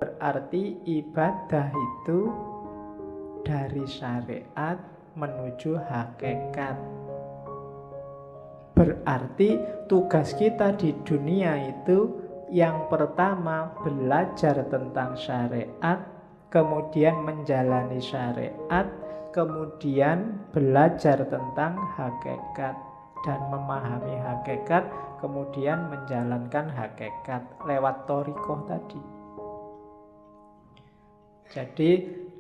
berarti ibadah itu dari syariat menuju hakikat. Berarti tugas kita di dunia itu yang pertama belajar tentang syariat, kemudian menjalani syariat, kemudian belajar tentang hakikat dan memahami hakikat, kemudian menjalankan hakikat lewat thariqah tadi. Jadi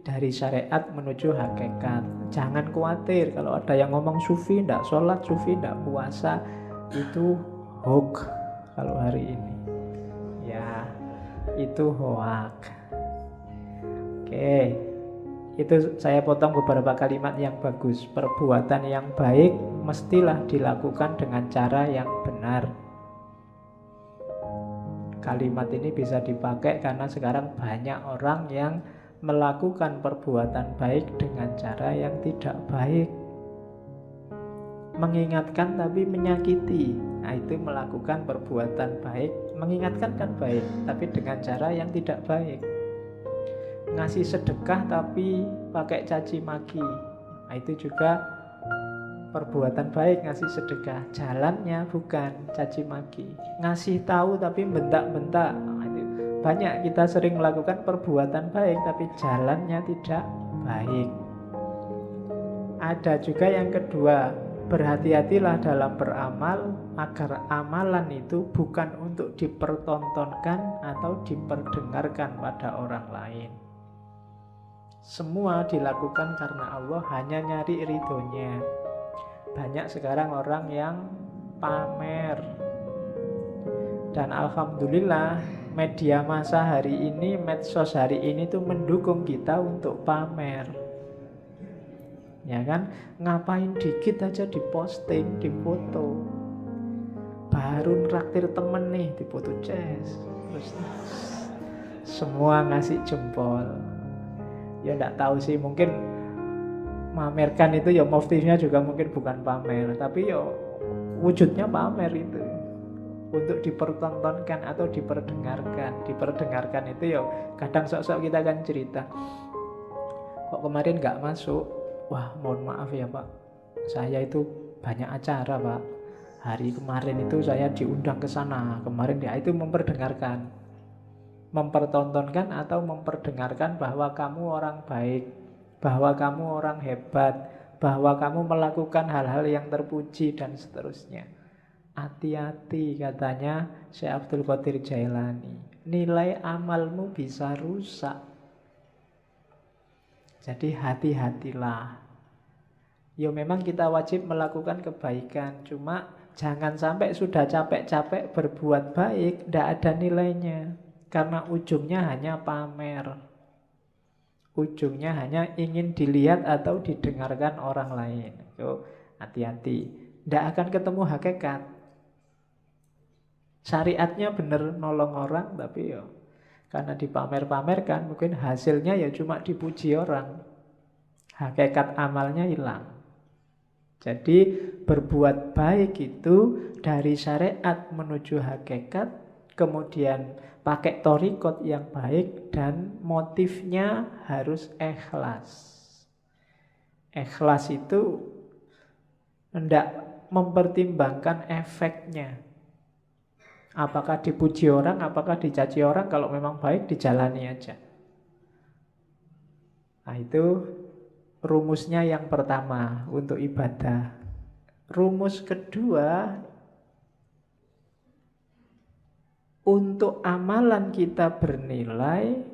dari syariat menuju hakikat. Jangan khawatir kalau ada yang ngomong sufi tidak sholat, sufi tidak puasa, itu hoax kalau hari ini. Ya, itu hoax. Oke, itu saya potong beberapa kalimat yang bagus. Perbuatan yang baik mestilah dilakukan dengan cara yang benar. Kalimat ini bisa dipakai karena sekarang banyak orang yang melakukan perbuatan baik dengan cara yang tidak baik. Mengingatkan tapi menyakiti. Nah, itu melakukan perbuatan baik. Mengingatkan kan baik, tapi dengan cara yang tidak baik. Ngasih sedekah tapi pakai caci maki. Nah, itu juga perbuatan baik, ngasih sedekah. Jalannya bukan caci maki. Ngasih tahu tapi bentak-bentak. Banyak kita sering melakukan perbuatan baik tapi jalannya tidak baik. Ada juga yang kedua, berhati-hatilah dalam beramal agar amalan itu bukan untuk dipertontonkan atau diperdengarkan pada orang lain. Semua dilakukan karena Allah, hanya nyari ridhonya. Banyak sekarang orang yang pamer. Dan alhamdulillah media massa hari ini, medsos hari ini tuh mendukung kita untuk pamer. Ya kan? Ngapain dikit aja diposting, difoto. Baru traktir temen nih, difoto ces. Terus semua ngasih jempol. Ya enggak tahu sih, mungkin mamerkan itu ya motifnya juga mungkin bukan pamer, tapi ya wujudnya pamer itu. Untuk dipertontonkan atau diperdengarkan. Diperdengarkan itu ya kadang sok-sok kita kan cerita, kok kemarin gak masuk. Wah, mohon maaf ya Pak, saya itu banyak acara Pak, hari kemarin itu saya diundang ke sana kemarin. Ya itu memperdengarkan, mempertontonkan atau memperdengarkan bahwa kamu orang baik, bahwa kamu orang hebat, bahwa kamu melakukan hal-hal yang terpuji dan seterusnya. Hati-hati, katanya Syekh Abdul Qadir Jailani, nilai amalmu bisa rusak. Jadi hati-hatilah. Ya memang kita wajib melakukan kebaikan, cuma jangan sampai sudah capek-capek berbuat baik tidak ada nilainya, karena ujungnya hanya pamer. Ujungnya hanya ingin dilihat atau didengarkan orang lain. Yo, hati-hati, tidak akan ketemu hakikat. Syariatnya benar nolong orang, tapi ya karena dipamer-pamerkan, mungkin hasilnya ya cuma dipuji orang. Hakikat amalnya hilang. Jadi berbuat baik itu dari syariat menuju hakikat, kemudian pakai thariqat yang baik, dan motifnya harus ikhlas. Ikhlas itu hendak mempertimbangkan efeknya. Apakah dipuji orang, apakah dicaci orang. Kalau memang baik, dijalani aja. Nah itu rumusnya yang pertama untuk ibadah. Rumus kedua, untuk amalan kita bernilai,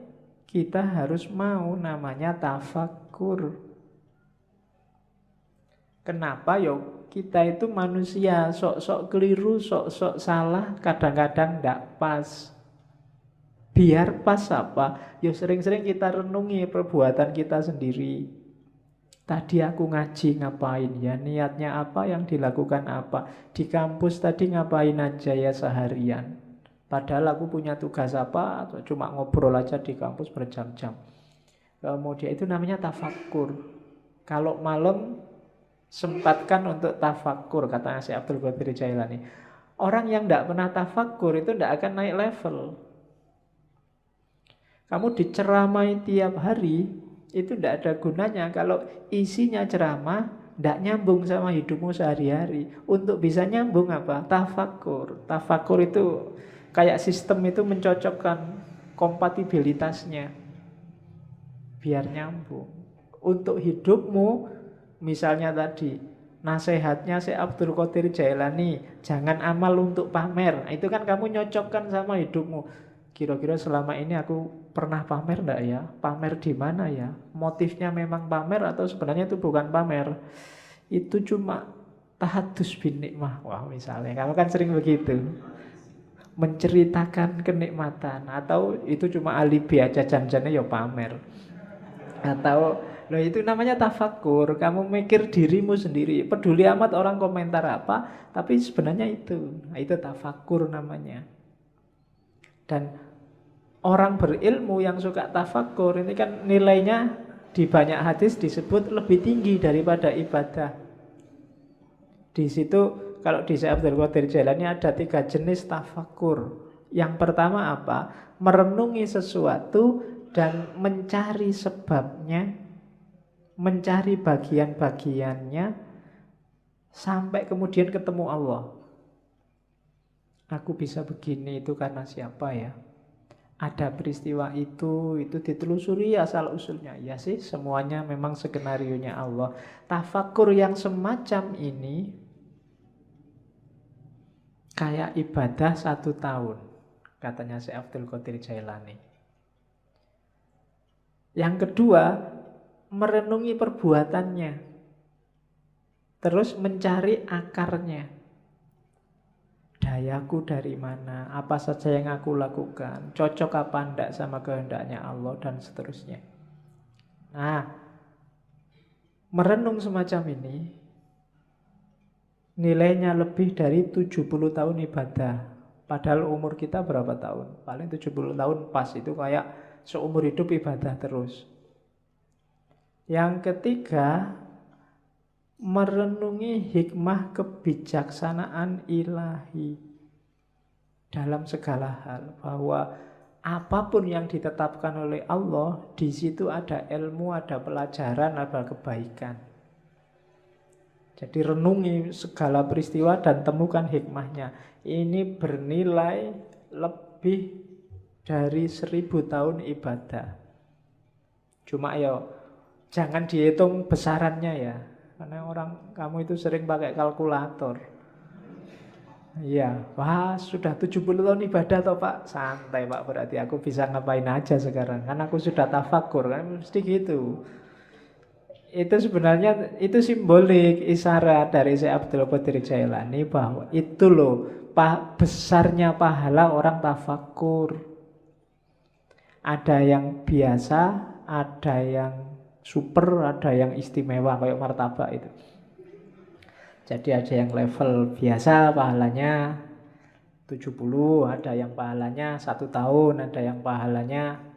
kita harus mau namanya tafakkur. Kenapa? Yo, kita itu manusia, sok-sok keliru, sok-sok salah, kadang-kadang tidak pas. Biar pas apa? Yo sering-sering kita renungi perbuatan kita sendiri. Tadi aku ngaji ngapain ya? Niatnya apa, yang dilakukan apa? Di kampus tadi ngapain aja ya seharian? Padahal aku punya tugas apa? Atau cuma ngobrol aja di kampus berjam-jam. Kemudian itu namanya tafakkur. Kalau malam sempatkan untuk tafakkur, katanya Syekh Abdul Qadir Jailani. Orang yang tidak pernah tafakkur itu tidak akan naik level. Kamu diceramai tiap hari, itu tidak ada gunanya kalau isinya ceramah tidak nyambung sama hidupmu sehari-hari. Untuk bisa nyambung apa? Tafakur. Tafakur itu kayak sistem itu mencocokkan kompatibilitasnya biar nyambung. Untuk hidupmu, misalnya tadi nasihatnya Syekh Abdul Qadir Jailani, jangan amal untuk pamer. Itu kan kamu nyocokkan sama hidupmu. Kira-kira selama ini aku pernah pamer enggak ya? Pamer di mana ya? Motifnya memang pamer atau sebenarnya itu bukan pamer? Itu cuma tahadus bin nikmah. Wah, misalnya kamu kan sering begitu. Menceritakan kenikmatan, atau itu cuma alibi aja, janjinya ya pamer. Atau loh, itu namanya tafakur. Kamu mikir dirimu sendiri, peduli amat orang komentar apa, tapi sebenarnya itu. Nah, itu tafakur namanya. Dan orang berilmu yang suka tafakur ini kan nilainya di banyak hadis disebut lebih tinggi daripada ibadah. Di situ kalau di Syekh Abdul Qadir Jailani ada 3 jenis tafakur. Yang pertama apa? Merenungi sesuatu dan mencari sebabnya, mencari bagian-bagiannya sampai kemudian ketemu Allah. Aku bisa begini itu karena siapa ya? Ada peristiwa itu ditelusuri asal-usulnya. Ya sih, semuanya memang skenarionya Allah. Tafakur yang semacam ini kayak ibadah 1 tahun, katanya Syekh Abdul Qadir Jailani. Yang kedua, merenungi perbuatannya, terus mencari akarnya. Dayaku dari mana, apa saja yang aku lakukan, cocok apa enggak sama kehendaknya Allah, dan seterusnya. Nah, merenung semacam ini nilainya lebih dari 70 tahun ibadah. Padahal umur kita berapa tahun? Paling 70 tahun pas, itu kayak seumur hidup ibadah terus. Yang ketiga, merenungi hikmah kebijaksanaan ilahi dalam segala hal, bahwa apapun yang ditetapkan oleh Allah, di situ ada ilmu, ada pelajaran, ada kebaikan. Jadi renungi segala peristiwa dan temukan hikmahnya. Ini bernilai lebih dari 1000 tahun ibadah. Cuma ya jangan dihitung besarannya ya, karena kamu itu sering pakai kalkulator. Iya, wah sudah 70 tahun ibadah toh Pak. Santai Pak, berarti aku bisa ngapain aja sekarang. Kan aku sudah tafakur, kan mesti gitu. Itu sebenarnya itu simbolik, isyarat dari Syekh Abdul Qadir Jailani bahwa itu loh besarnya pahala orang tafakur. Ada yang biasa, ada yang super, ada yang istimewa kayak martabak itu. Jadi ada yang level biasa pahalanya 70, ada yang pahalanya 1 tahun, ada yang pahalanya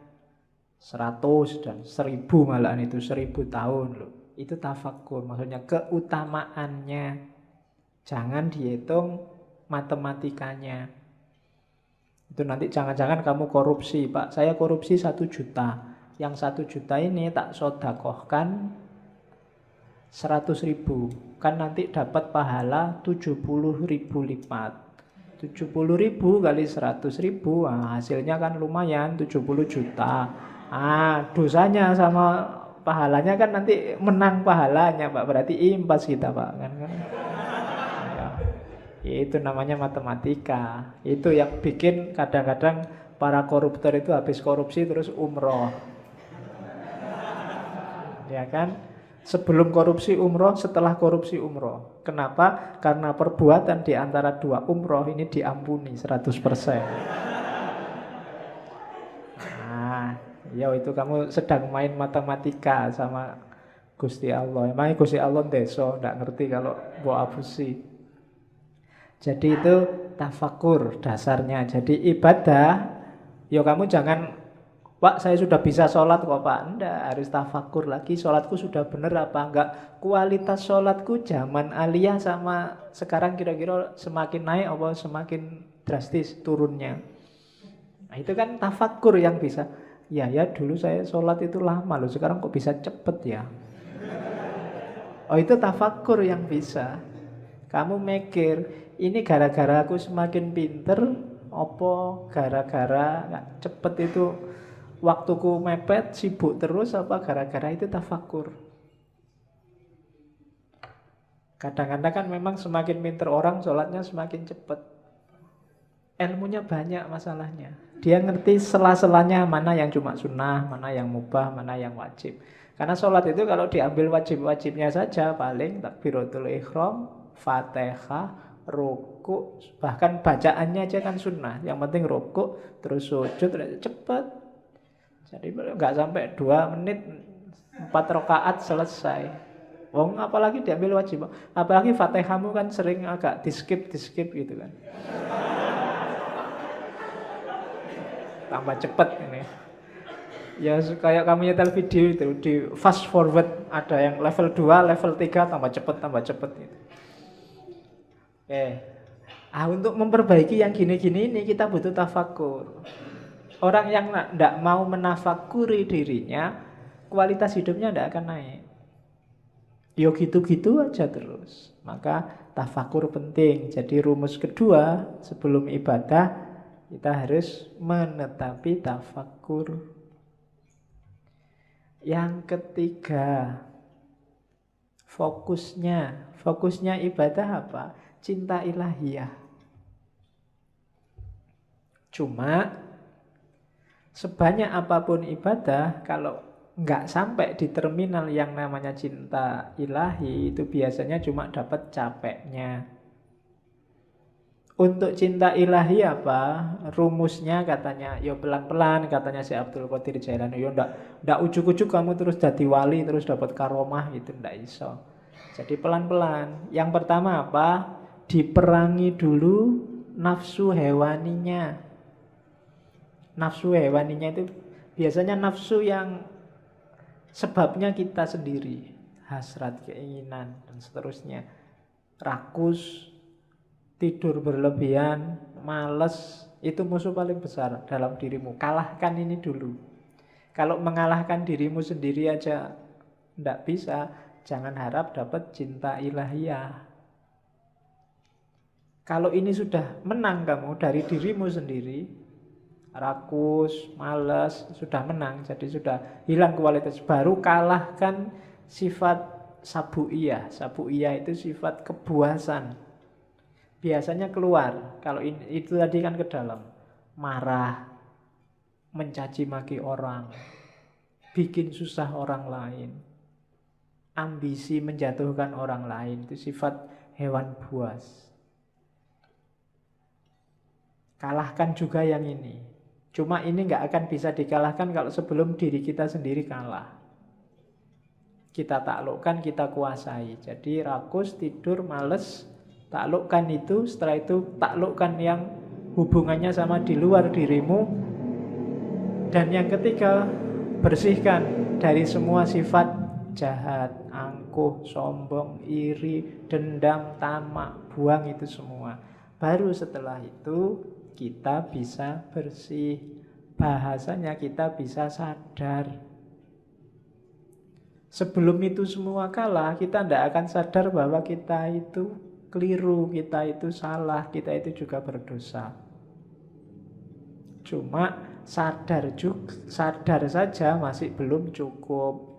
100 dan 1000, malahan itu 1000 tahun loh. Itu tafakur, maksudnya keutamaannya. Jangan dihitung matematikanya. Itu nanti jangan-jangan kamu korupsi, Pak. Saya korupsi 1 juta. Yang 1 juta ini tak sodakohkan 100.000. Kan nanti dapat pahala 70.000 lipat. 70.000 kali 100.000, nah, hasilnya kan lumayan 70 juta. Dosanya sama pahalanya kan nanti menang pahalanya Pak. Berarti impas kita Pak. Kan? Ya. Itu namanya matematika. Itu yang bikin kadang-kadang para koruptor itu habis korupsi terus umroh. Ya kan? Sebelum korupsi umroh, setelah korupsi umroh. Kenapa? Karena perbuatan di antara 2 umroh ini diampuni 100%. Ya itu kamu sedang main matematika sama Gusti Allah. Emangnya Gusti Allah ndeso, nggak ngerti kalau mbok abusi. Jadi itu tafakur dasarnya. Jadi ibadah, ya kamu jangan, Pak saya sudah bisa sholat kok Pak. Enggak, harus tafakur lagi. Sholatku sudah benar apa enggak? Kualitas sholatku zaman aliyah sama sekarang kira-kira semakin naik apa semakin drastis turunnya. Nah itu kan tafakur yang bisa. Ya dulu saya sholat itu lama loh, sekarang kok bisa cepet ya. Oh itu tafakur yang bisa. Kamu mikir, ini gara-gara aku semakin pinter, opo gara-gara nggak cepet itu waktuku mepet, sibuk terus, apa gara-gara itu tafakur. Kadang-kadang kan memang semakin pinter orang, sholatnya semakin cepet. Ilmunya banyak masalahnya. Dia ngerti sela-selanya mana yang cuma sunnah, mana yang mubah, mana yang wajib. Karena sholat itu kalau diambil wajib-wajibnya saja, paling takbiratul ihram, fatihah, ruku, bahkan bacaannya aja kan sunnah. Yang penting ruku, terus sujud, cepet. Jadi nggak sampai 2 menit, 4 rakaat selesai. Wong apalagi diambil wajib, apalagi fatihahmu kan sering agak di-skip gitu kan. Tambah cepet ini. Ya kayak kamu nyetel video itu, di fast forward ada yang level 2, level 3 tambah cepet gitu. Untuk memperbaiki yang gini-gini ini kita butuh tafakur. Orang yang tidak mau menafakuri dirinya, kualitas hidupnya tidak akan naik. Yo gitu-gitu aja terus. Maka tafakur penting. Jadi rumus kedua sebelum ibadah kita harus menetapi tafakur. Yang ketiga, fokusnya ibadah apa? Cinta ilahiyah. Cuma sebanyak apapun ibadah, kalau nggak sampai di terminal yang namanya cinta ilahi, itu biasanya cuma dapat capeknya. Untuk cinta ilahi apa? Rumusnya katanya, yo pelan-pelan katanya si Abdul Qadir Jailani. Yo ndak ujuk-ujuk kamu terus jadi wali terus dapat karomah gitu, ndak iso. Jadi pelan-pelan. Yang pertama apa? Diperangi dulu nafsu hewaninya. Nafsu hewaninya itu biasanya nafsu yang sebabnya kita sendiri, hasrat, keinginan, dan seterusnya. Rakus, tidur berlebihan, malas, itu musuh paling besar dalam dirimu. Kalahkan ini dulu. Kalau mengalahkan dirimu sendiri aja tidak bisa, jangan harap dapat cinta ilahiyah. Kalau ini sudah menang kamu dari dirimu sendiri, rakus, malas, sudah menang, jadi sudah hilang kualitas. Baru kalahkan sifat sabu'iyah. Sabu'iyah itu sifat kebuasan. Biasanya keluar, kalau itu tadi kan ke dalam. Marah, mencaci maki orang, bikin susah orang lain, ambisi menjatuhkan orang lain, itu sifat hewan buas. Kalahkan juga yang ini. Cuma ini nggak akan bisa dikalahkan kalau sebelum diri kita sendiri kalah. Kita taklukkan, kita kuasai. Jadi rakus, tidur, males, taklukkan itu. Setelah itu taklukkan yang hubungannya sama di luar dirimu. Dan yang ketiga, bersihkan dari semua sifat jahat, angkuh, sombong, iri, dendam, tamak. Buang itu semua. Baru setelah itu kita bisa bersih. Bahasanya kita bisa sadar. Sebelum itu semua kalah, kita tidak akan sadar bahwa kita itu keliru, kita itu salah, kita itu juga berdosa. Cuma sadar saja masih belum cukup.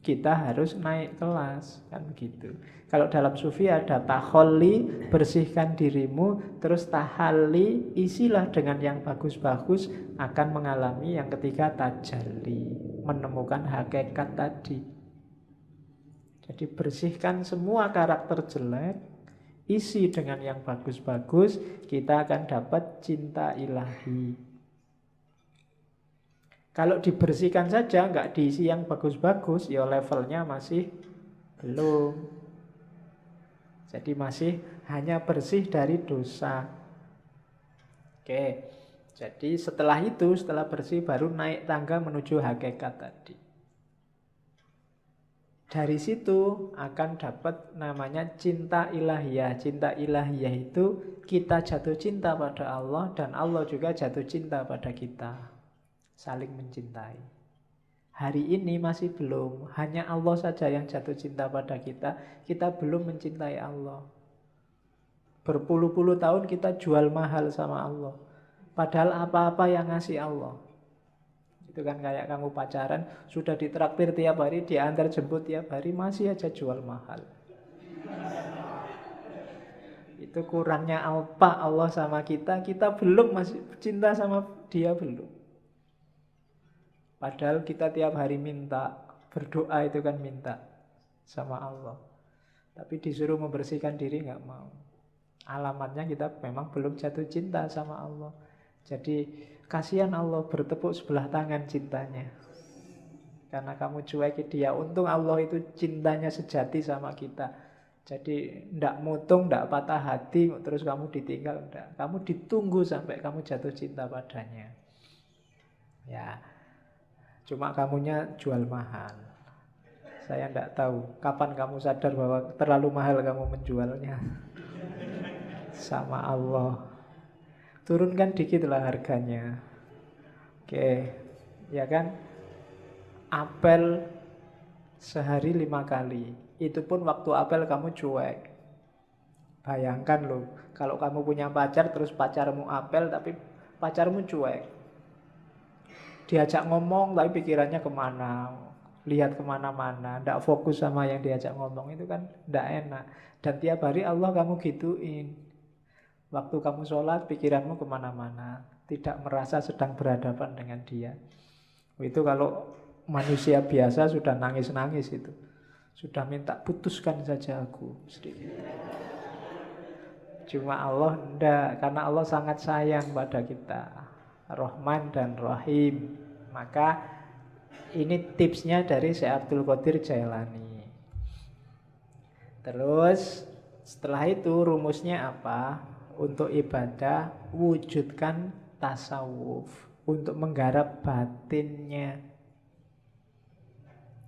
Kita harus naik kelas, kan begitu. Kalau dalam sufi ada taholli, bersihkan dirimu, terus tahalli, isilah dengan yang bagus-bagus, akan mengalami yang ketiga tajalli, menemukan hakikat tadi. Jadi bersihkan semua karakter jelek, isi dengan yang bagus-bagus, kita akan dapat cinta ilahi. Kalau dibersihkan saja, nggak diisi yang bagus-bagus, ya levelnya masih belum. Jadi masih hanya bersih dari dosa. Oke, jadi setelah itu, setelah bersih, baru naik tangga menuju hakikat tadi. Dari situ akan dapat namanya cinta ilahiyah. Cinta ilahiyah itu kita jatuh cinta pada Allah dan Allah juga jatuh cinta pada kita. saling mencintai. Hari ini masih belum, hanya Allah saja yang jatuh cinta pada kita. Kita belum mencintai Allah. Berpuluh-puluh tahun kita jual mahal sama Allah. Padahal apa-apa yang ngasih Allah. Itu kan kayak kamu pacaran, sudah ditraktir tiap hari, diantar jemput tiap hari, masih aja jual mahal. Itu kurangnya apa Allah sama kita. Kita belum masih cinta sama dia, belum. Padahal kita tiap hari minta, berdoa itu kan minta sama Allah. Tapi disuruh membersihkan diri nggak mau. Alamatnya kita memang belum jatuh cinta sama Allah. Jadi kasihan Allah, bertepuk sebelah tangan cintanya. Karena kamu cuekin dia. Untung Allah itu cintanya sejati sama kita. Jadi ndak mutung, ndak patah hati, terus kamu ditinggal, ndak. Kamu ditunggu sampai kamu jatuh cinta padanya. Ya, cuma kamunya jual mahal. Saya ndak tahu kapan kamu sadar bahwa terlalu mahal kamu menjualnya sama Allah. Turunkan dikit lah harganya. Oke, ya kan? Apel sehari 5 kali. Itu pun waktu apel kamu cuek. Bayangkan loh, kalau kamu punya pacar terus pacarmu apel tapi pacarmu cuek. Diajak ngomong tapi pikirannya kemana, lihat kemana-mana, tidak fokus sama yang diajak ngomong, itu kan tidak enak. Dan tiap hari Allah kamu gituin. Waktu kamu sholat pikiranmu kemana-mana, tidak merasa sedang berhadapan dengan dia. Itu kalau manusia biasa sudah nangis-nangis itu. Sudah minta putuskan saja aku sedikit. Cuma Allah enggak, karena Allah sangat sayang pada kita, Rahman dan Rahim. Maka ini tipsnya dari Syekh Abdul Qadir Jailani. Terus setelah itu rumusnya apa? Untuk ibadah wujudkan tasawuf, untuk menggarap batinnya.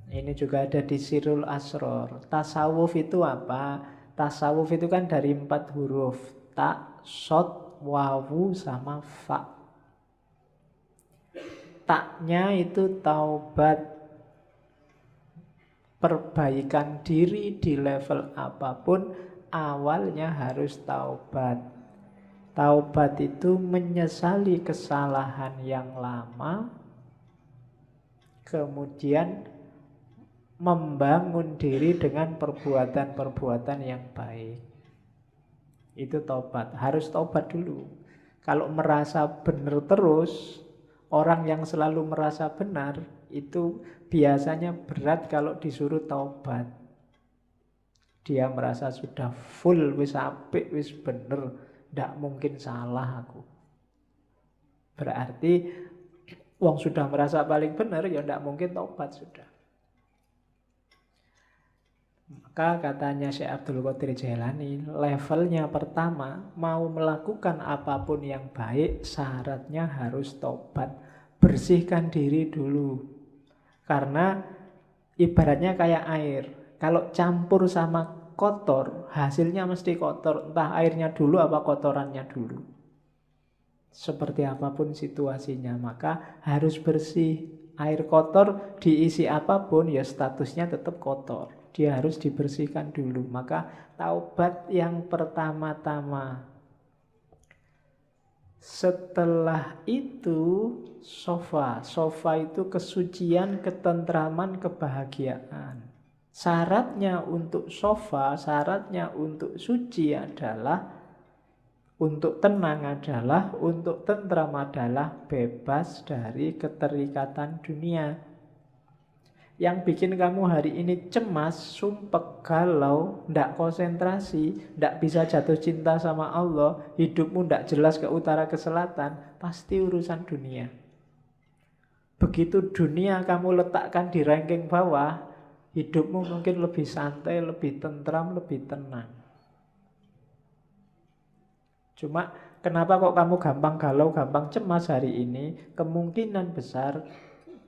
Ini juga ada di Sirul Asror. Tasawuf itu apa? Tasawuf itu kan dari 4 huruf. Ta, sod, wawu, sama fa. Taknya itu taubat, perbaikan diri di level apapun, awalnya harus taubat. Taubat itu menyesali kesalahan yang lama, kemudian membangun diri dengan perbuatan-perbuatan yang baik. Itu taubat, harus taubat dulu. Kalau merasa benar terus, orang yang selalu merasa benar itu biasanya berat kalau disuruh taubat. Dia merasa sudah full, wis apik, wis bener, ndak mungkin salah aku. Berarti wong sudah merasa paling benar, ya ndak mungkin taubat sudah. Maka katanya Syekh Abdul Qadir Jailani, levelnya pertama, mau melakukan apapun yang baik, syaratnya harus taubat. Bersihkan diri dulu. Karena ibaratnya kayak air. Kalau campur sama kotor, hasilnya mesti kotor. Entah airnya dulu apa kotorannya dulu. Seperti apapun situasinya, maka harus bersih. Air kotor diisi apapun, ya statusnya tetap kotor. Dia harus dibersihkan dulu. Maka taubat yang pertama-tama. Setelah itu sofa. Sofa itu kesucian, ketentraman, kebahagiaan. Syaratnya untuk sofa, syaratnya untuk suci adalah, untuk tenang adalah, untuk tentram adalah bebas dari keterikatan dunia. Yang bikin kamu hari ini cemas, sumpek, galau, ndak konsentrasi, ndak bisa jatuh cinta sama Allah, hidupmu ndak jelas ke utara ke selatan, pasti urusan dunia. Begitu dunia kamu letakkan di ranking bawah, hidupmu mungkin lebih santai, lebih tentram, lebih tenang. Cuma kenapa kok kamu gampang galau, gampang cemas hari ini? Kemungkinan besar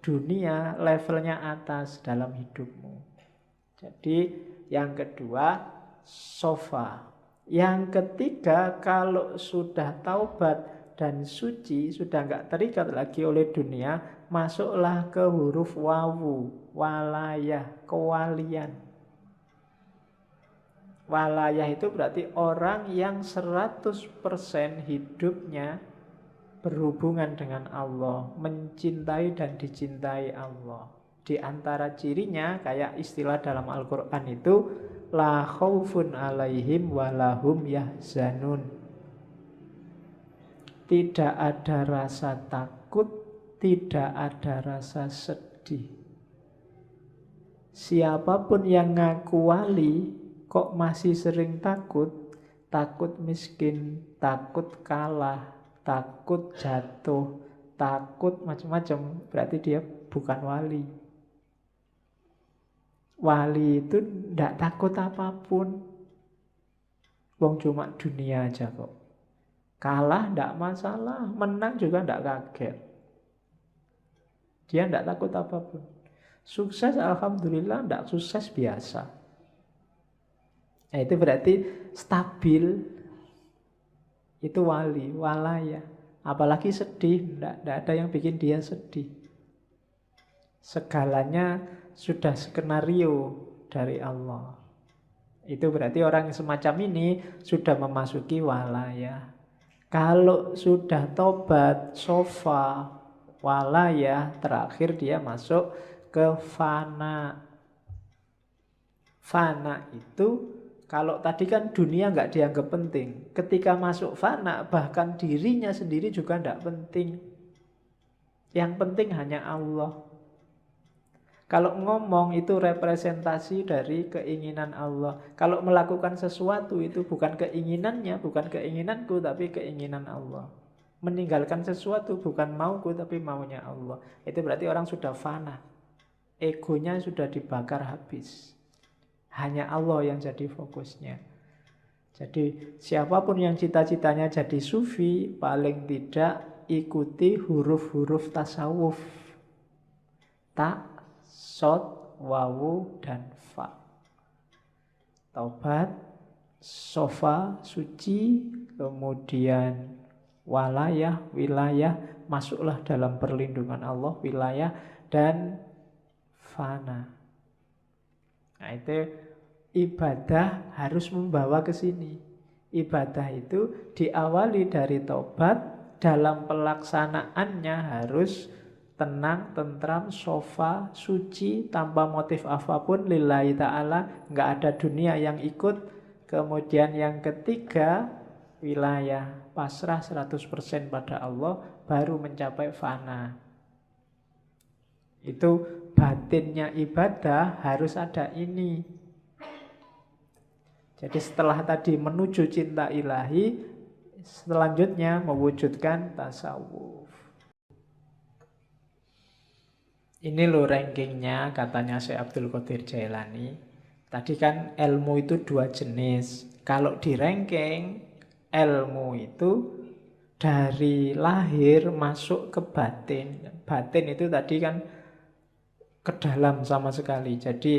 dunia levelnya atas dalam hidupmu. Jadi yang kedua sofa. Yang ketiga, kalau sudah taubat dan suci, sudah nggak terikat lagi oleh dunia, masuklah ke huruf wawu, walayah, kewalian. Walayah itu berarti orang yang 100% hidupnya berhubungan dengan Allah, mencintai dan dicintai Allah. Di antara cirinya, kayak istilah dalam Al-Quran itu, la khaufun alaihim walahum yahzanun. Tidak ada rasa takut, tidak ada rasa sedih. Siapapun yang ngaku wali kok masih sering takut, takut miskin, takut kalah, takut jatuh, takut macam-macam, berarti dia bukan wali. Wali itu tidak takut apapun. Wong cuma dunia aja kok. Kalah tidak masalah, menang juga tidak kaget. Dia tidak takut apapun. Sukses alhamdulillah, tidak sukses biasa. Nah, itu berarti stabil. Itu wali, walaya. Apalagi sedih, tidak ada yang bikin dia sedih. Segalanya sudah skenario dari Allah. Itu berarti orang yang semacam ini sudah memasuki walaya. Kalau sudah tobat, sofa, walaya, terakhir dia masuk ke fana. Fana itu, kalau tadi kan dunia nggak dianggap penting. Ketika masuk fana, bahkan dirinya sendiri juga nggak penting. Yang penting hanya Allah. Kalau ngomong itu representasi dari keinginan Allah. Kalau melakukan sesuatu itu bukan keinginannya, bukan keinginanku, tapi keinginan Allah. Meninggalkan sesuatu bukan mauku, tapi maunya Allah. Itu berarti orang sudah fana. Egonya sudah dibakar habis. Hanya Allah yang jadi fokusnya. Jadi siapapun yang cita-citanya jadi sufi, paling tidak ikuti huruf-huruf tasawuf. Ta, sod, wawu, dan fa. Taubat, sofa, suci, kemudian walayah, wilayah, masuklah dalam perlindungan Allah, wilayah, dan fana. Nah, itu ibadah harus membawa ke sini. Ibadah itu diawali dari taubat, dalam pelaksanaannya harus tenang, tentram, sofa, suci, tanpa motif apapun, lillahi ta'ala, nggak ada dunia yang ikut. Kemudian yang ketiga, wilayah, pasrah 100% pada Allah, baru mencapai fana. Itu batinnya ibadah harus ada ini. Jadi setelah tadi menuju cinta ilahi, selanjutnya mewujudkan tasawuf. Ini loh rankingnya, katanya Syekh Abdul Qadir Jailani. Tadi kan ilmu itu 2 jenis. Kalau di ranking, ilmu itu dari lahir masuk ke batin. Batin itu tadi kan ke dalam sama sekali. Jadi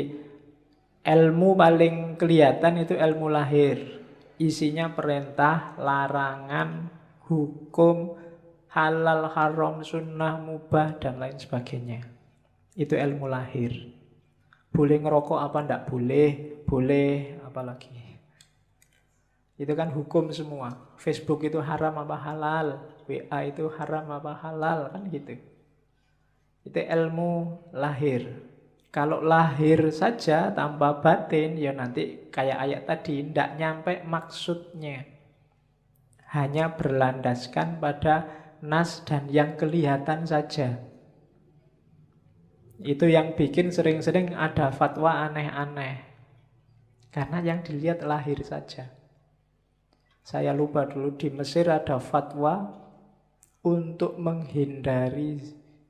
ilmu paling kelihatan itu ilmu lahir. Isinya perintah, larangan, hukum, halal, haram, sunnah, mubah, dan lain sebagainya. Itu ilmu lahir. Boleh ngerokok apa enggak boleh, boleh, apalagi. Itu kan hukum semua. Facebook itu haram apa halal, WA itu haram apa halal, kan gitu. Itu ilmu lahir. Kalau lahir saja tanpa batin, ya nanti kayak ayat tadi, tidak nyampe maksudnya. Hanya berlandaskan pada nas dan yang kelihatan saja. Itu yang bikin sering-sering ada fatwa aneh-aneh. Karena yang dilihat lahir saja. Saya lupa dulu di Mesir ada fatwa untuk menghindari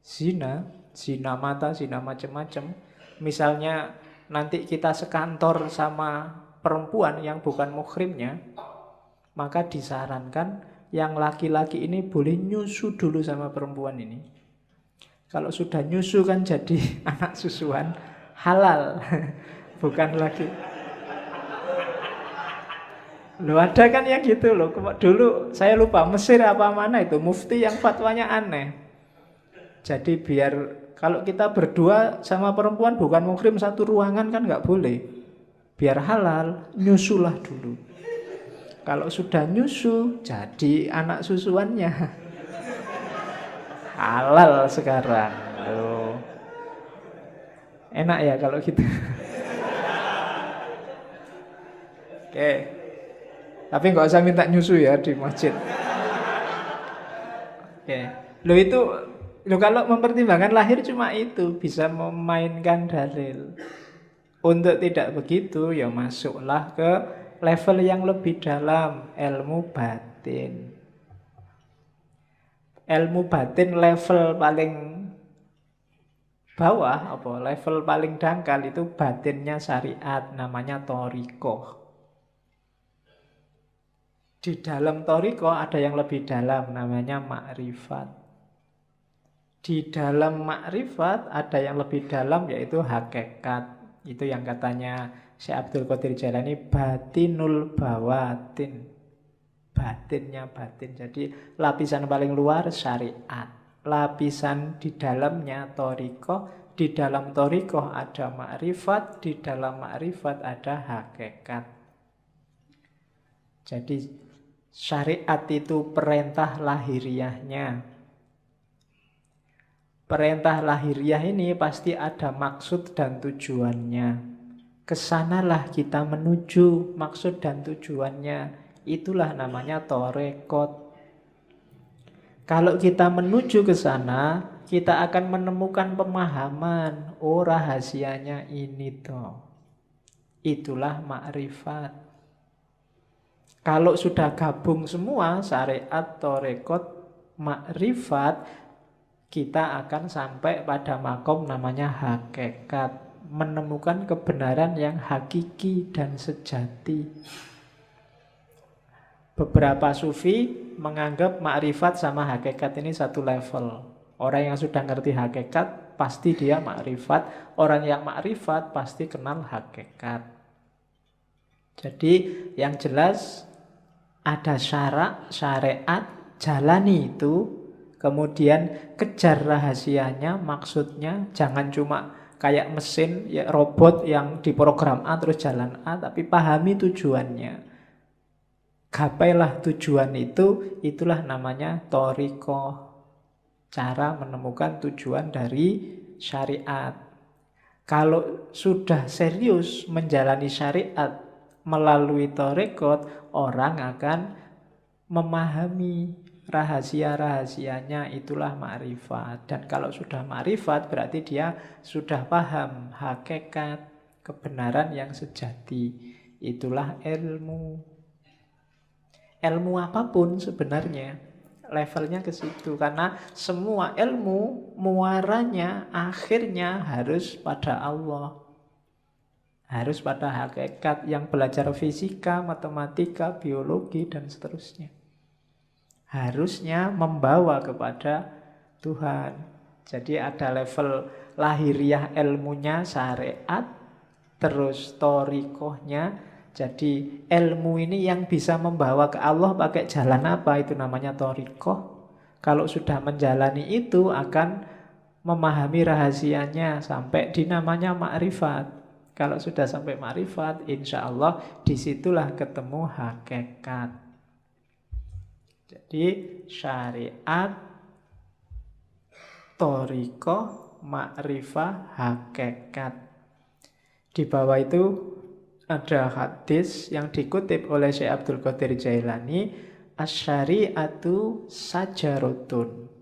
zina, zina mata, zina macam-macam. Misalnya nanti kita sekantor sama perempuan yang bukan muhrimnya, maka disarankan yang laki-laki ini boleh nyusu dulu sama perempuan ini. Kalau sudah nyusu kan jadi anak susuan, halal. Bukan lagi Loh ada kan yang gitu loh. Dulu saya lupa Mesir apa mana itu mufti yang fatwanya aneh. Jadi biar kalau kita berdua sama perempuan bukan muhrim satu ruangan kan nggak boleh. Biar halal, nyusulah dulu. Kalau sudah nyusu, jadi anak susuannya. Halal sekarang. Loh. Enak ya kalau gitu. Oke. Tapi nggak usah minta nyusu ya di masjid. Oke. Lo itu, lo kalau mempertimbangkan lahir cuma itu bisa memainkan dalil. Untuk tidak begitu ya masuklah ke level yang lebih dalam, ilmu batin. Ilmu batin level paling bawah, apa level paling dangkal itu batinnya syariat, namanya thariqah. Di dalam thariqah ada yang lebih dalam, namanya makrifat. Di dalam makrifat ada yang lebih dalam, yaitu hakikat. Itu yang katanya Syekh Abdul Qadir Jailani, batinul bawatin. Batinnya batin. Jadi lapisan paling luar syariat, lapisan di dalamnya thariqah. Di dalam thariqah ada makrifat, di dalam makrifat ada hakikat. Jadi syariat itu perintah lahiriahnya. Perintah lahiriah ini pasti ada maksud dan tujuannya. Kesanalah kita menuju maksud dan tujuannya. Itulah namanya thariqat. Kalau kita menuju ke sana, kita akan menemukan pemahaman. Oh, rahasianya ini toh. Itulah makrifat. Kalau sudah gabung semua, syariat, thariqat, makrifat, kita akan sampai pada makom namanya hakikat. Menemukan kebenaran yang hakiki dan sejati. Beberapa sufi menganggap makrifat sama hakikat ini satu level. Orang yang sudah ngerti hakikat, pasti dia makrifat. Orang yang makrifat, pasti kenal hakikat. Jadi yang jelas ada syarak, syariat, jalani itu. Kemudian kejar rahasianya, maksudnya. Jangan cuma kayak mesin, ya, robot yang diprogram A terus jalan A, tapi pahami tujuannya. Gapailah tujuan itu, itulah namanya thariqah. Cara menemukan tujuan dari syariat. Kalau sudah serius menjalani syariat melalui thariqat, orang akan memahami rahasia-rahasianya, itulah ma'rifat. Dan kalau sudah ma'rifat berarti dia sudah paham hakikat, kebenaran yang sejati. Itulah ilmu. Ilmu apapun sebenarnya levelnya ke situ, karena semua ilmu muaranya akhirnya harus pada Allah. Harus pada hakikat. Yang belajar fisika, matematika, biologi dan seterusnya harusnya membawa kepada Tuhan. Jadi ada level lahiriah ilmunya syariat, terus thariqahnya. Jadi ilmu ini yang bisa membawa ke Allah pakai jalan apa? Itu namanya thariqah. Kalau sudah menjalani itu akan memahami rahasianya sampai di namanya makrifat. Kalau sudah sampai makrifat, insya Allah disitulah ketemu hakikat. Jadi syariat, thariqah, makrifah, hakikat. Di bawah itu ada hadis yang dikutip oleh Syekh Abdul Qadir Jailani, asy-syari'atu sajaratun.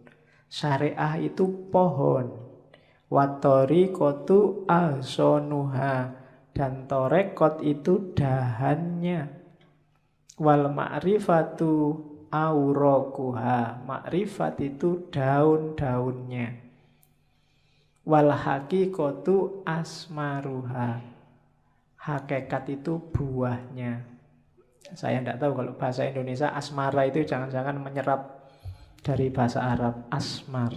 Syariah itu pohon. Wa thariqatu ahsanuha, dan thariqat itu dahannya. Wal ma'rifatu auraquha, makrifat itu daun-daunnya. Wal haqiqatu asmaruha, hakikat itu buahnya. Saya tidak tahu kalau bahasa Indonesia asmara itu jangan-jangan menyerap dari bahasa Arab. Asmar,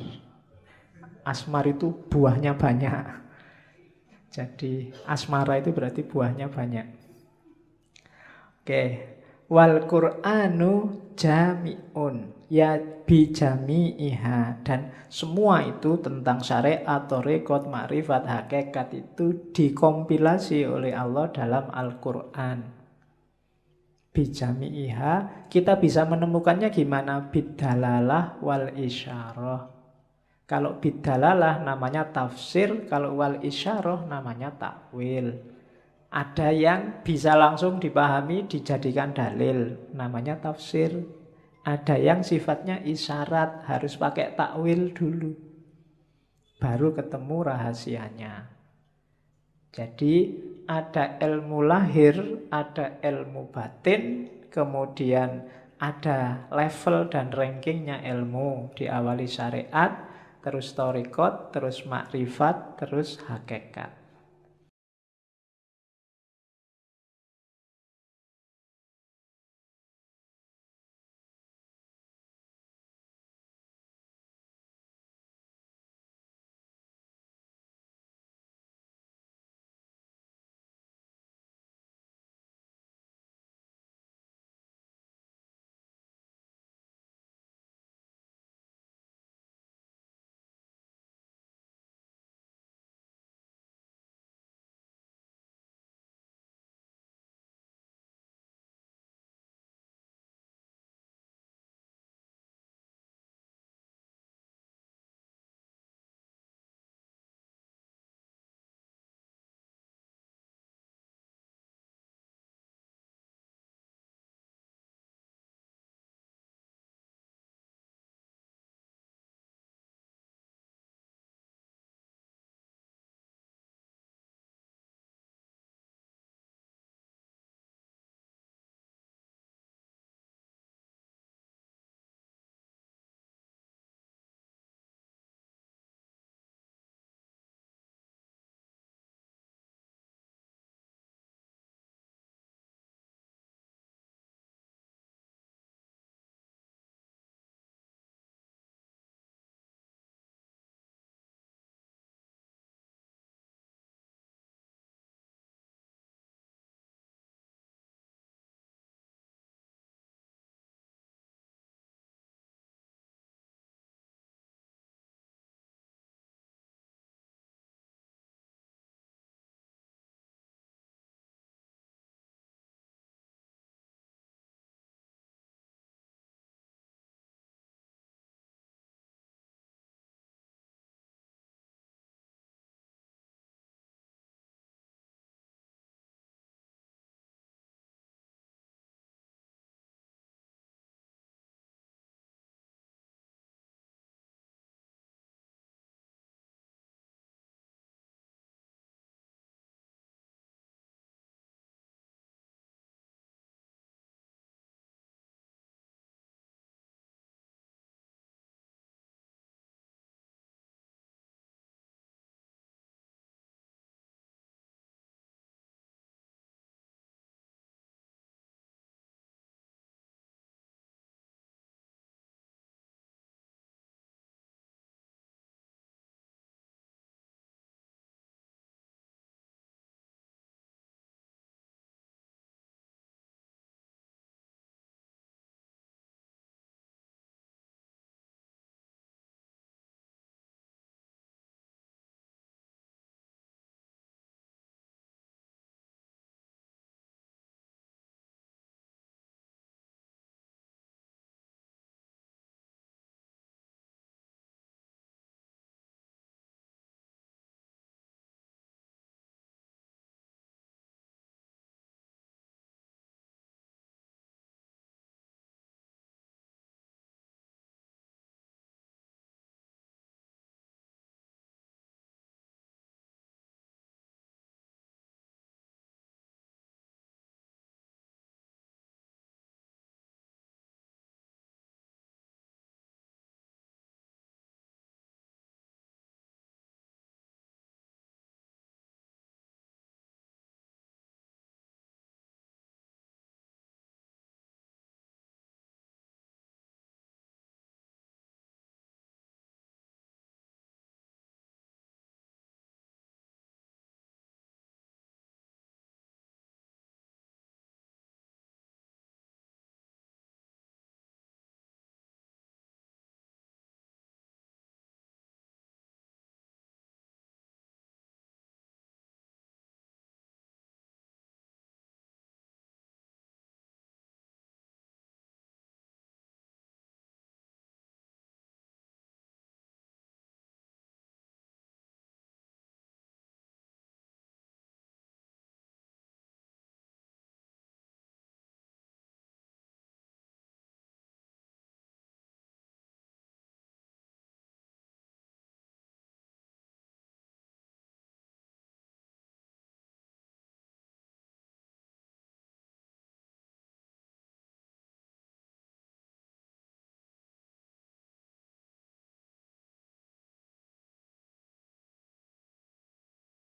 asmar itu buahnya banyak. Jadi asmara itu berarti buahnya banyak. Oke. Wal Qur'anu jami'un, ya bijami'iha, dan semua itu tentang syariat, thariqat, makrifat, hakikat itu dikompilasi oleh Allah dalam Al-Qur'an. Bijami'iha, kita bisa menemukannya gimana? Bidalalah wal isyarah. Kalau bidalalah namanya tafsir, kalau wal isyarah namanya takwil. Ada yang bisa langsung dipahami, dijadikan dalil, namanya tafsir. Ada yang sifatnya isyarat, harus pakai takwil dulu, baru ketemu rahasianya. Jadi ada ilmu lahir, ada ilmu batin, kemudian ada level dan rankingnya ilmu. Diawali syariat, terus thariqat, terus makrifat, terus hakikat.